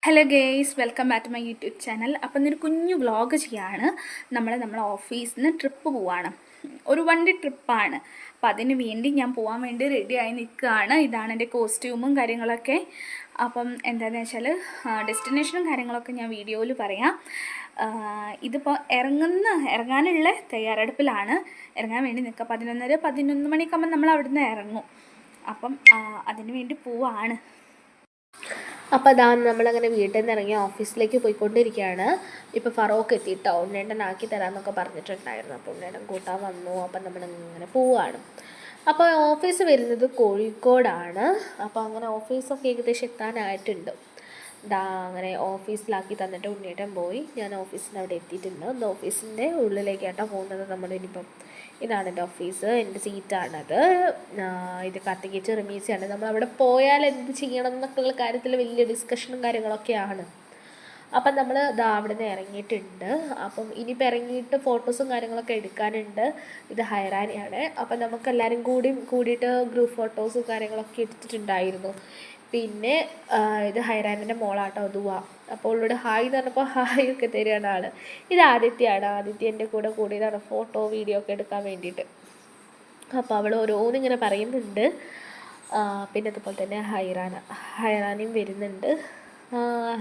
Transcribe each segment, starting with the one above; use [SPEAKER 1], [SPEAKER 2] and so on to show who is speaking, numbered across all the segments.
[SPEAKER 1] Hello guys, welcome back to my YouTube channel. അപ്പം ഇന്നൊരു കുഞ്ഞു വ്ളോഗ് ചെയ്യാണ്. നമ്മളെ ഓഫീസിൽ നിന്ന് ട്രിപ്പ് പോവാണ്. ഒരു വണ്ടി ട്രിപ്പാണ്. അപ്പം അതിന് വേണ്ടി ഞാൻ പോകാൻ വേണ്ടി റെഡിയായി നിൽക്കുകയാണ്. ഇതാണ് എൻ്റെ കോസ്റ്റ്യൂമും കാര്യങ്ങളൊക്കെ. അപ്പം എന്താണെന്ന് വെച്ചാൽ ഡെസ്റ്റിനേഷനും കാര്യങ്ങളൊക്കെ ഞാൻ വീഡിയോയിൽ പറയാം. ഇതിപ്പോൾ ഇറങ്ങാനുള്ള തയ്യാറെടുപ്പിലാണ്. ഇറങ്ങാൻ വേണ്ടി നിൽക്കുക. 11 മണിയൊക്കെ നമ്മൾ അവിടെ നിന്ന് ഇറങ്ങും. അപ്പം അതിന് വേണ്ടി പോവാണ്.
[SPEAKER 2] അപ്പോൾ അതാ നമ്മളങ്ങനെ വീട്ടിൽ നിന്ന് ഇറങ്ങി ഓഫീസിലേക്ക് പോയിക്കൊണ്ടിരിക്കുകയാണ്. ഇപ്പോൾ ഫറോക്ക് എത്തിയിട്ടോ, ഉണ്ണേട്ടൻ ആക്കി തരാമെന്നൊക്കെ പറഞ്ഞിട്ടുണ്ടായിരുന്നു. അപ്പോൾ ഉണ്ണേട്ടൻ കൂട്ടാൻ വന്നു. അപ്പം നമ്മളിങ്ങനെ പോവുകയാണ്. അപ്പോൾ ഓഫീസ് വരുന്നത് കോഴിക്കോടാണ്. അപ്പോൾ അങ്ങനെ ഓഫീസൊക്കെ ഏകദേശം എത്താനായിട്ടുണ്ട്. അങ്ങനെ ഓഫീസിലാക്കി തന്നിട്ട് ഉണ്ണേട്ടൻ പോയി. ഞാൻ ഓഫീസിൻ്റെ അവിടെ എത്തിയിട്ടുണ്ട്. ഒന്ന് ഓഫീസിൻ്റെ ഉള്ളിലേക്കാട്ടോ പോകുന്നത്. നമ്മളിനിപ്പം ഇതാണ് എൻ്റെ ഓഫീസ്, എൻ്റെ സീറ്റാണത്. ഇത് കാർത്തികേച്ച് റിമീസിയാണ്. നമ്മളവിടെ പോയാൽ എന്ത് ചെയ്യണം എന്നൊക്കെയുള്ള കാര്യത്തിൽ വലിയ ഡിസ്കഷനും കാര്യങ്ങളൊക്കെയാണ്. അപ്പം നമ്മൾ അവിടെ നിന്ന് ഇറങ്ങിയിട്ടുണ്ട്. അപ്പം ഇനിയിപ്പോൾ ഇറങ്ങിയിട്ട് ഫോട്ടോസും കാര്യങ്ങളൊക്കെ എടുക്കാനുണ്ട്. ഇത് ഹൈറാനിയാണ്. അപ്പം നമുക്കെല്ലാവരും കൂടിയിട്ട് ഗ്രൂപ്പ് ഫോട്ടോസും കാര്യങ്ങളൊക്കെ എടുത്തിട്ടുണ്ടായിരുന്നു. പിന്നെ ഇത് ഹൈറാനിൻ്റെ മോളാട്ടോ ദുവ. അപ്പോൾ അവളോട് ഹായ് എന്ന് പറഞ്ഞപ്പോൾ ഹായ് ഒക്കെ തരികയാണ് ആൾ. ഇത് ആദിത്യയാണ്. ആദിത്യൻ്റെ കൂടെ കൂടിയതാണ് ഫോട്ടോ വീഡിയോ ഒക്കെ എടുക്കാൻ വേണ്ടിയിട്ട്. അപ്പോൾ അവൾ ഓരോന്നിങ്ങനെ പറയുന്നുണ്ട്. പിന്നെ അതുപോലെ തന്നെ ഹൈറാനിയും വരുന്നുണ്ട്.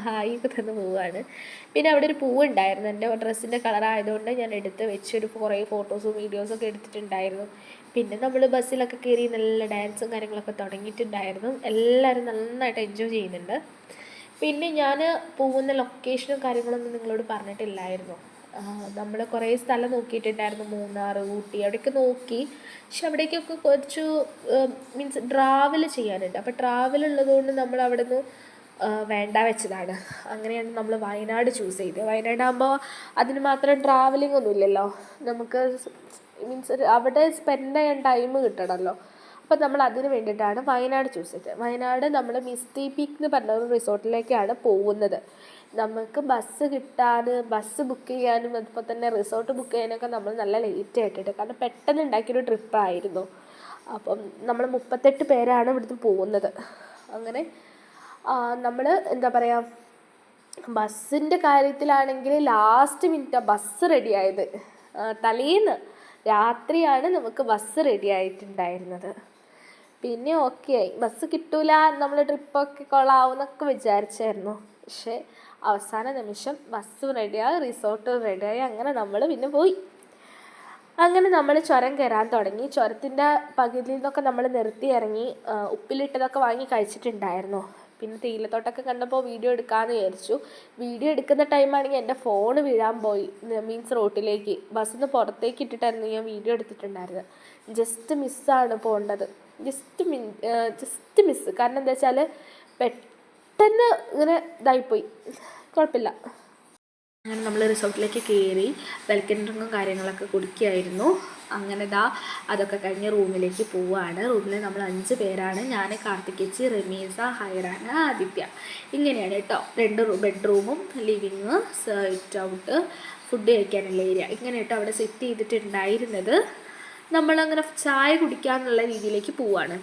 [SPEAKER 2] ഹായ് ഒക്കെ തന്ന് പോവുകയാണ്. പിന്നെ അവിടെ ഒരു പൂവുണ്ടായിരുന്നു. എൻ്റെ ഡ്രസ്സിൻ്റെ കളറായതുകൊണ്ട് ഞാൻ എടുത്ത് വെച്ചൊരു കുറേ ഫോട്ടോസും വീഡിയോസൊക്കെ എടുത്തിട്ടുണ്ടായിരുന്നു. പിന്നെ നമ്മൾ ബസ്സിലൊക്കെ കയറി നല്ല ഡാൻസും കാര്യങ്ങളൊക്കെ തുടങ്ങിയിട്ടുണ്ടായിരുന്നു. എല്ലാവരും നന്നായിട്ട് എൻജോയ് ചെയ്യുന്നുണ്ട്. പിന്നെ ഞാൻ പോകുന്ന ലൊക്കേഷനും കാര്യങ്ങളൊന്നും നിങ്ങളോട് പറഞ്ഞിട്ടില്ലായിരുന്നു. നമ്മൾ കുറേ സ്ഥലം നോക്കിയിട്ടുണ്ടായിരുന്നു. മൂന്നാർ, ഊട്ടി അവിടെയൊക്കെ നോക്കി. പക്ഷെ അവിടേക്കൊക്കെ കുറച്ച് മീൻസ് ട്രാവൽ ചെയ്യാനുണ്ട്. അപ്പോൾ ട്രാവൽ ഉള്ളതുകൊണ്ട് നമ്മൾ അവിടെ നിന്ന് വേണ്ട വെച്ചതാണ്. അങ്ങനെയാണ് നമ്മൾ വയനാട് ചൂസ് ചെയ്തത്. വയനാടാകുമ്പോൾ അതിന് മാത്രം ട്രാവലിംഗ് ഒന്നും ഇല്ലല്ലോ. നമുക്ക് മീൻസ് അവിടെ സ്പെൻഡ് ചെയ്യാൻ ടൈം കിട്ടണമല്ലോ. അപ്പോൾ നമ്മൾ അതിന് വേണ്ടിയിട്ടാണ് വയനാട് ചൂസ് ചെയ്തത്. വയനാട് നമ്മൾ മിസ്റ്റി പീക്ക് എന്ന് പറഞ്ഞ ഒരു റിസോർട്ടിലേക്കാണ് പോകുന്നത്. നമുക്ക് ബസ് ബുക്ക് ചെയ്യാനും അതുപോലെ തന്നെ റിസോർട്ട് ബുക്ക് ചെയ്യാനൊക്കെ നമ്മൾ നല്ല ലേറ്റ് ആയിട്ടുണ്ട്. കാരണം പെട്ടെന്ന് ഉണ്ടാക്കിയൊരു ട്രിപ്പായിരുന്നു. അപ്പം നമ്മൾ 38 പേരാണ് ഇവിടുന്ന് പോകുന്നത്. അങ്ങനെ നമ്മൾ എന്താ പറയുക, ബസ്സിൻ്റെ കാര്യത്തിലാണെങ്കിൽ ലാസ്റ്റ് മിനിറ്റാണ് ബസ് റെഡിയായത്. തലേന്ന് രാത്രിയാണ് നമുക്ക് ബസ് റെഡി ആയിട്ടുണ്ടായിരുന്നത്. പിന്നെ ഓക്കെയായി. ബസ് കിട്ടൂല, നമ്മൾ ട്രിപ്പൊക്കെ കൊള്ളാവുന്നൊക്കെ വിചാരിച്ചായിരുന്നു. പക്ഷേ അവസാന നിമിഷം ബസ്സും റെഡിയായി, റിസോർട്ടും റെഡിയായി. അങ്ങനെ നമ്മൾ പിന്നെ പോയി. അങ്ങനെ നമ്മൾ ചുരം കയറാൻ തുടങ്ങി. ചുരത്തിൻ്റെ പകുതിയിൽ നിന്നൊക്കെ നമ്മൾ നിർത്തി ഇറങ്ങി. ഉപ്പിലിട്ടതൊക്കെ വാങ്ങി കഴിച്ചിട്ടുണ്ടായിരുന്നു. പിന്നെ തേയിലത്തോട്ടമൊക്കെ കണ്ടപ്പോൾ വീഡിയോ എടുക്കാമെന്ന് വിചാരിച്ചു. വീഡിയോ എടുക്കുന്ന ടൈമാണെങ്കിൽ എൻ്റെ ഫോൺ വീഴാൻ പോയി. മീൻസ് റോട്ടിലേക്ക് ബസ്സിൽ നിന്ന് പുറത്തേക്ക് ഇട്ടിട്ടായിരുന്നു ഞാൻ വീഡിയോ എടുത്തിട്ടുണ്ടായിരുന്നത്. ജസ്റ്റ് മിസ്സാണ് പോകേണ്ടത്. Just miss. കാരണം എന്താ വെച്ചാൽ പെട്ടെന്ന് ഇങ്ങനെ ഇതായിപ്പോയി. കുഴപ്പമില്ല. അങ്ങനെ നമ്മൾ റിസോർട്ടിലേക്ക് കയറി വെൽക്കം ഡ്രിങ്കും കാര്യങ്ങളൊക്കെ കുടിക്കുകയായിരുന്നു. അങ്ങനെ അതൊക്കെ കഴിഞ്ഞ് റൂമിലേക്ക് പോവുകയാണ്. റൂമിൽ നമ്മൾ 5 പേരാണ്. ഞാൻ, കാർത്തികേച്ചി, റമീസ, ഹൈറാന, ആദിത്യ. ഇങ്ങനെയാണ് കേട്ടോ. 2 ബെഡ്റൂമും ലിവിങ്, സിറ്റ് ഔട്ട്, ഫുഡ് കഴിക്കാനുള്ള ഏരിയ, ഇങ്ങനെ കേട്ടോ അവിടെ സെറ്റ് ചെയ്തിട്ടുണ്ടായിരുന്നത്. നമ്മളങ്ങനെ ചായ കുടിക്കാനുള്ള രീതിയിലേക്ക് പോവുകയാണ്.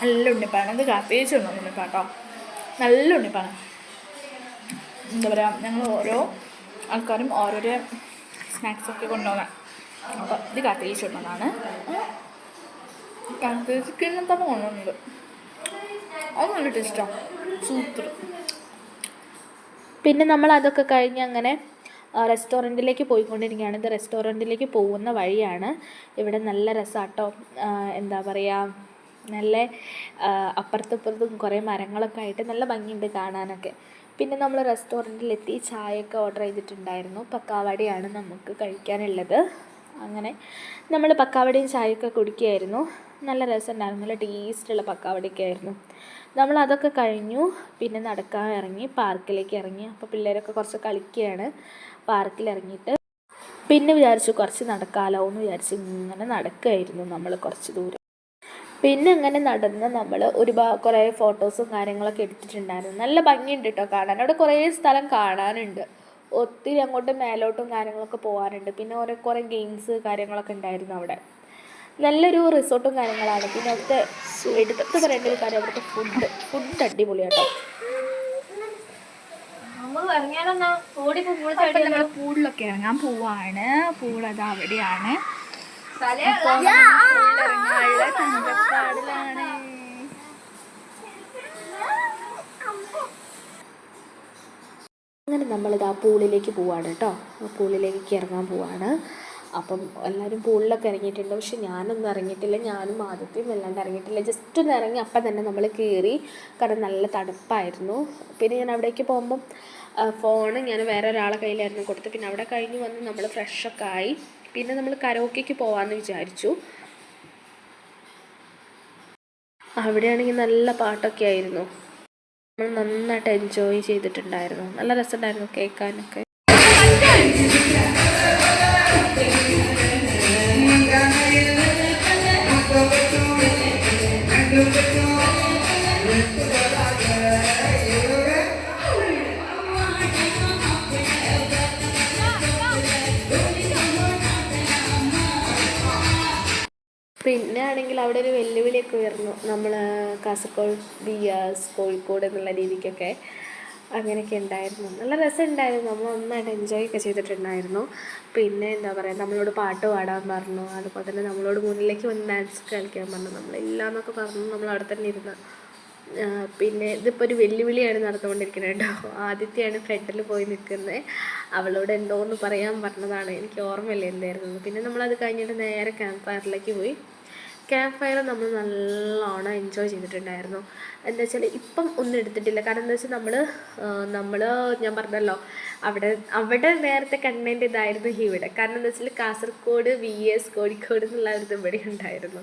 [SPEAKER 1] നല്ല ഉണ്ണിപ്പാണ്. അത് കാർത്തികേച്ചി ഉണ്ണിപ്പാട്ടോ. നല്ല ഉണ്ണിപ്പാണ്. എന്താ പറയുക, ഞങ്ങൾ ഓരോ ആൾക്കാരും ഓരോരോ സ്നാക്സൊക്കെ കൊണ്ടുപോകാൻ. അപ്പോൾ ഇത് കാർത്തികേച്ചി കൊണ്ടുവന്നതാണ്. കാർത്തികേച്ചിക്ക് ഇന്നത്തെ കൊണ്ടുവന്നത് അത് നല്ല ടേസ്റ്റാണ്. സൂപ്പർ.
[SPEAKER 2] പിന്നെ നമ്മൾ അതൊക്കെ കഴിഞ്ഞ് അങ്ങനെ റെസ്റ്റോറൻറ്റിലേക്ക് പോയിക്കൊണ്ടിരിക്കുകയാണ്. ഇത് റെസ്റ്റോറൻറ്റിലേക്ക് പോകുന്ന വഴിയാണ്. ഇവിടെ നല്ല രസമാട്ടോ. എന്താ പറയുക, നല്ല അപ്പുറത്തും കുറേ മരങ്ങളൊക്കെ ആയിട്ട് നല്ല ഭംഗിയുണ്ട് കാണാനൊക്കെ. പിന്നെ നമ്മൾ റെസ്റ്റോറൻറ്റിലെത്തി ചായയൊക്കെ ഓർഡർ ചെയ്തിട്ടുണ്ടായിരുന്നു. പക്കാവടയാണ് നമുക്ക് കഴിക്കാനുള്ളത്. അങ്ങനെ നമ്മൾ പക്കാവടയും ചായയൊക്കെ കുടിക്കുകയായിരുന്നു. നല്ല രസമുണ്ടായിരുന്നു. നല്ല ടേസ്റ്റുള്ള പക്കാവടയൊക്കെ ആയിരുന്നു. നമ്മളതൊക്കെ കഴിഞ്ഞു. പിന്നെ നടക്കാൻ ഇറങ്ങി, പാർക്കിലേക്ക് ഇറങ്ങി. അപ്പോൾ പിള്ളേരൊക്കെ കുറച്ച് കളിക്കുകയാണ്. പാർക്കിലിറങ്ങിയിട്ട് പിന്നെ വിചാരിച്ചു കുറച്ച് നടക്കാമല്ലോ എന്ന് വിചാരിച്ച് ഇങ്ങനെ നടക്കുകയായിരുന്നു നമ്മൾ കുറച്ച് ദൂരം. പിന്നെ അങ്ങനെ നടന്ന് നമ്മൾ കുറേ ഫോട്ടോസും കാര്യങ്ങളൊക്കെ എടുത്തിട്ടുണ്ടായിരുന്നു. നല്ല ഭംഗിയുണ്ട് കേട്ടോ കാണാൻ. അവിടെ കുറേ സ്ഥലം കാണാനുണ്ട്. ഒത്തിരി അങ്ങോട്ട് മേലോട്ടും കാര്യങ്ങളൊക്കെ പോകാനുണ്ട്. പിന്നെ കുറേ ഗെയിംസ് കാര്യങ്ങളൊക്കെ ഉണ്ടായിരുന്നു അവിടെ. നല്ലൊരു റിസോർട്ടും കാര്യങ്ങളാണ്. പിന്നെ അവിടുത്തെ എടുത്ത് പറയേണ്ട ഒരു കാര്യം, അവിടുത്തെ ഫുഡ് അടിപൊളിയാട്ടോ.
[SPEAKER 1] അപ്പം നമ്മൾ പൂളിലൊക്കെ ഇറങ്ങാൻ പോവാണ്. പൂൾ അത് അവിടെയാണ്. ഇറങ്ങാനുള്ള തന്ത്രപ്പാടിലാണ്.
[SPEAKER 2] അങ്ങനെ നമ്മളിത് ആ പൂളിലേക്ക് പോവാണ് കേട്ടോ. പൂളിലേക്ക് ഇറങ്ങാൻ പോവാണ്. അപ്പം എല്ലാവരും പൂളിലൊക്കെ ഇറങ്ങിയിട്ടുണ്ട്. പക്ഷെ ഞാനൊന്നും ഇറങ്ങിയിട്ടില്ല. ഞാനും ആദ്യത്തെയും വല്ലാണ്ട് ഇറങ്ങിയിട്ടില്ല. ജസ്റ്റ് ഒന്ന് ഇറങ്ങി അപ്പം തന്നെ നമ്മൾ കയറി. കാരണം നല്ല തണുപ്പായിരുന്നു. പിന്നെ ഞാൻ അവിടേക്ക് പോകുമ്പം ഫോണ് ഞാൻ വേറെ ഒരാളെ കയ്യിലായിരുന്നു കൊടുത്ത്. പിന്നെ അവിടെ കഴിഞ്ഞ് വന്ന് നമ്മൾ ഫ്രഷൊക്കെ ആയി. പിന്നെ നമ്മൾ കരോക്കയ്ക്ക് പോകാമെന്ന് വിചാരിച്ചു. അവിടെയാണെങ്കിൽ നല്ല പാട്ടൊക്കെ ആയിരുന്നു. നമ്മൾ നന്നായിട്ട് എൻജോയ് ചെയ്തിട്ടുണ്ടായിരുന്നു. നല്ല രസമുണ്ടായിരുന്നു കേൾക്കാനൊക്കെ. പിന്നെ ആണെങ്കിൽ അവിടെ ഒരു വെല്ലുവിളിയൊക്കെ ഉയർന്നു. നമ്മൾ കാസർഗോഡ് vs കോഴിക്കോട് എന്നുള്ള രീതിക്കൊക്കെ അങ്ങനെയൊക്കെ ഉണ്ടായിരുന്നു. നല്ല രസമുണ്ടായിരുന്നു. നമ്മൾ നന്നായിട്ട് എൻജോയ് ഒക്കെ ചെയ്തിട്ടുണ്ടായിരുന്നു. പിന്നെ എന്താ പറയുക, നമ്മളോട് പാട്ട് പാടാൻ പറഞ്ഞു. അതുപോലെ തന്നെ നമ്മളോട് മുന്നിലേക്ക് വന്ന് ഡാൻസ് കളിക്കാൻ പറഞ്ഞു. നമ്മളില്ല എന്നൊക്കെ പറഞ്ഞു. നമ്മൾ അവിടെ തന്നെ ഇരുന്ന്. പിന്നെ ഇതിപ്പോൾ ഒരു വെല്ലുവിളിയാണ് നടന്നുകൊണ്ടിരിക്കുന്നത് കേട്ടോ. ആദ്യത്തെയാണ് ഫ്രണ്ടിൽ പോയി നിൽക്കുന്നത്. അവളോട് എന്തോന്ന് പറയാൻ പറഞ്ഞതാണ്, എനിക്ക് ഓർമ്മയില്ല എന്തായിരുന്നു. പിന്നെ നമ്മളത് കഴിഞ്ഞിട്ട് നേരെ ക്യാമ്പ് ഫയറിലേക്ക് പോയി. ക്യാമ്പ് ഫയർ നമ്മൾ നല്ലോണം എൻജോയ് ചെയ്തിട്ടുണ്ടായിരുന്നു. എന്താ വെച്ചാൽ ഇപ്പം ഒന്നും എടുത്തിട്ടില്ല. കാരണം എന്താ വെച്ചാൽ നമ്മൾ ഞാൻ പറഞ്ഞല്ലോ, അവിടെ നേരത്തെ കണ്ടന്റ് ഇതായിരുന്നു ഇവിടെ. കാരണം എന്താ വെച്ചാൽ കാസർഗോഡ് vs കോഴിക്കോട് എന്നുള്ള ഒരു ഇവിടെ ഉണ്ടായിരുന്നു.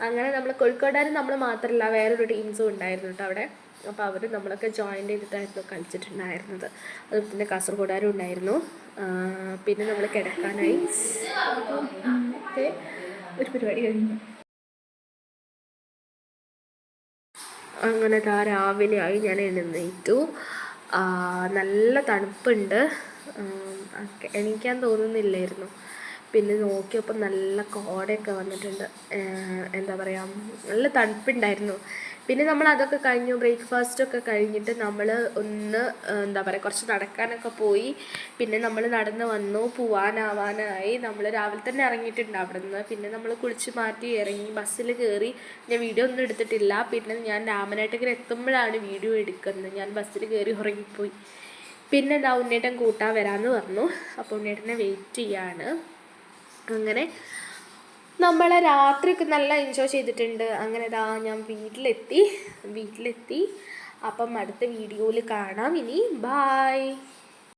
[SPEAKER 2] അങ്ങനെ നമ്മൾ കോഴിക്കോടുകാരും നമ്മൾ മാത്രമല്ല, വേറൊരു ടീംസും ഉണ്ടായിരുന്നു കേട്ടോ അവിടെ. അപ്പോൾ അവർ നമ്മളൊക്കെ ജോയിൻ ചെയ്തിട്ടായിരുന്നു കളിച്ചിട്ടുണ്ടായിരുന്നത്. അതുപോലെ തന്നെ കാസർഗോഡുകാരും ഉണ്ടായിരുന്നു. പിന്നെ നമ്മൾ കിടക്കാനായി ഒരു പരിപാടി കഴിഞ്ഞു. അങ്ങനെ രാവിലെ ആയി, ഞാൻ എഴുന്നേറ്റു. നല്ല തണുപ്പുണ്ട്. എണീക്കാൻ തോന്നുന്നില്ലായിരുന്നു. പിന്നെ നോക്കിയപ്പോൾ നല്ല കോടയൊക്കെ വന്നിട്ടുണ്ട്. എന്താ പറയുക, നല്ല തണുപ്പുണ്ടായിരുന്നു. പിന്നെ നമ്മൾ അതൊക്കെ കഴിഞ്ഞു, ബ്രേക്ക്ഫാസ്റ്റൊക്കെ കഴിഞ്ഞിട്ട് നമ്മൾ ഒന്ന് എന്താ പറയുക കുറച്ച് നടക്കാനൊക്കെ പോയി. പിന്നെ നമ്മൾ നടന്ന് വന്നു. പോവാനാവാനായി. നമ്മൾ രാവിലെ തന്നെ ഇറങ്ങിയിട്ടുണ്ട് അവിടെ നിന്ന്. പിന്നെ നമ്മൾ കുളിച്ച് മാറ്റി ഇറങ്ങി ബസ്സിൽ കയറി. ഞാൻ വീഡിയോ ഒന്നും എടുത്തിട്ടില്ല. പിന്നെ ഞാൻ രാമനാട്ടേക്ക് എത്തുമ്പോഴാണ് വീഡിയോ എടുക്കുന്നത്. ഞാൻ ബസ്സിൽ കയറി ഉറങ്ങിപ്പോയി. പിന്നെ എന്താ ഉണ്ണേട്ടൻ കൂട്ടാൻ വരാമെന്ന് പറഞ്ഞു. അപ്പോൾ ഉണ്ണേട്ടനെ വെയിറ്റ് ചെയ്യാണ്. അങ്ങനെ നമ്മൾ രാത്രിയൊക്കെ നല്ല എൻജോയ് ചെയ്തിട്ടുണ്ട്. അങ്ങനെ ഞാൻ വീട്ടിലെത്തി. അപ്പം അടുത്ത വീഡിയോയിൽ കാണാം. ഇനി ബായ്.